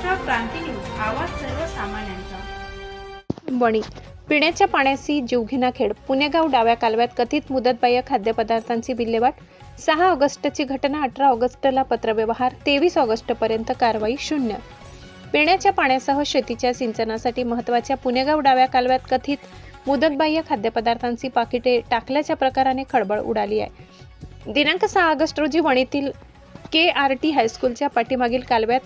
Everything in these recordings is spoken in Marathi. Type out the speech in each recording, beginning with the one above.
महाराष्ट्र क्रांती न्यूज, आवाज सर्वसामान्यांचा। वणी पिण्याच्या पाण्याची जीवघेणा खेड। पुणेगाव डाव्या कालव्यात कथित मुदतबाह्य खाद्यपदार्थांची विल्हेवाट। 6 ऑगस्टची घटना, 18 ऑगस्टला पत्रव्यवहार, 23 ऑगस्टपर्यंत कारवाई शून्य। पिण्याच्या पाण्यासह शेतीच्या सिंचनासाठी महत्त्वाच्या पुणेगाव डाव्या कालव्यात कथित मुदतबाह्य खाद्यपदार्थांची पाकिटे टाकल्याच्या प्रकाराने खळबळ उडाली आहे। दिनांक 6 ऑगस्ट रोजी वणीतील KRT हायस्कूलच्या पाठीमागील कालव्यात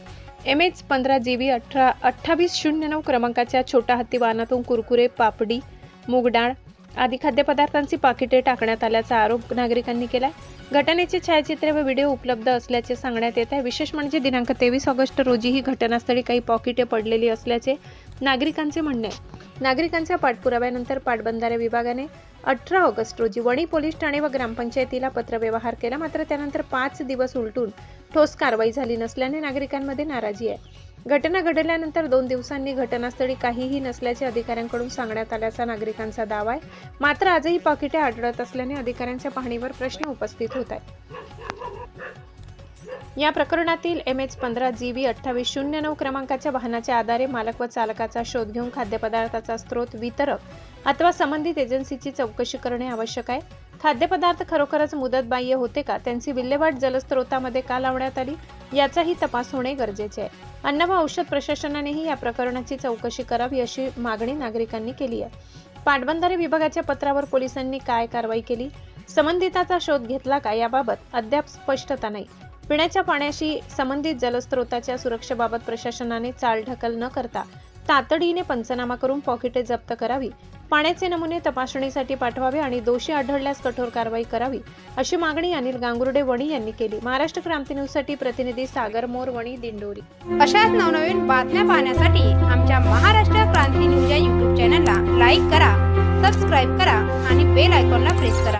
MH15GB 2809 क्रमांकाच्या छोटा हत्ती वाहनातून कुरकुरे, पापडी, मूगडाळ आदी खाद्यपदार्थांची पाकिटे टाकण्यात आल्याचा आरोप नागरिकांनी केला। घटनेचे छायाचित्रे व व्हिडिओ उपलब्ध असल्याचे सांगण्यात येत आहे। विशेष म्हणजे दिनांक 23 ऑगस्ट रोजी ही घटनास्थळी काही पाकिटे पडलेली असल्याचे नागरिकांचे म्हणणे आहे। नागरिकांच्या पाठपुराव्यानंतर पाटबंधारे विभागाने 18 ऑगस्ट रोजी वणी पोलीस ठाणे व ग्रामपंचायतीला पत्रव्यवहार केला। मात्र त्यानंतर 5 दिवस उलटून ठोस कारवाई झाली नसल्याने नागरिकांमध्ये नाराजी आहे। घटना घडल्यानंतर 2 दिवसांनी घटनास्थळी काहीही नसल्याचे अधिकाऱ्यांकडून सांगण्यात आल्याचा नागरिकांचा दावा आहे। मात्र आजही पाकिटे आढळत असल्याने अधिकाऱ्यांच्या पाहणीवर प्रश्न उपस्थित होत आहे। या प्रकरणातील MH15GB 2809 क्रमांकाच्या वाहनाच्या आधारे मालक व चालकाचा शोध घेऊन खाद्यपदार्थाचा स्रोत, वितरक अथवा संबंधित एजन्सीची चौकशी करणे आवश्यक आहे। खाद्यपदार्थ खरोखरच मुदतबाह्य होते का, त्यांची विल्हेवाट जलस्रोतामध्ये का लावण्यात आली याचाही तपास होणे गरजेचे आहे। अन्न व औषध प्रशासनानेही या प्रकरणाची चौकशी करावी अशी मागणी नागरिकांनी केली आहे। पाटबंधारे विभागाच्या पत्रावर पोलिसांनी काय कारवाई केली, संबंधिताचा शोध घेतला का याबाबत अद्याप स्पष्टता नाही। पिण्याच्या पाण्याशी संबंधित जलस्रोताच्या सुरक्षेबाबत प्रशासनाने चालढकल न करता तातडीने पंचनामा करून पॉकेटे जप्त करावी, पाण्याचे नमुने तपासणीसाठी पाठवावे आणि दोषी आढळल्यास कठोर कारवाई करावी अशी मागणी अनिल गांगुर्डे वणी यांनी केली। महाराष्ट्र क्रांती न्यूज साठी प्रतिनिधी सागर मोर, वणी, दिंडोरी। अशाच नवनवीन बातम्या पाहण्यासाठी आमच्या महाराष्ट्र क्रांती न्यूज या YouTube चॅनलला लाईक करा, सबस्क्राईब करा आणि बेल आयकॉनला प्रेस करा।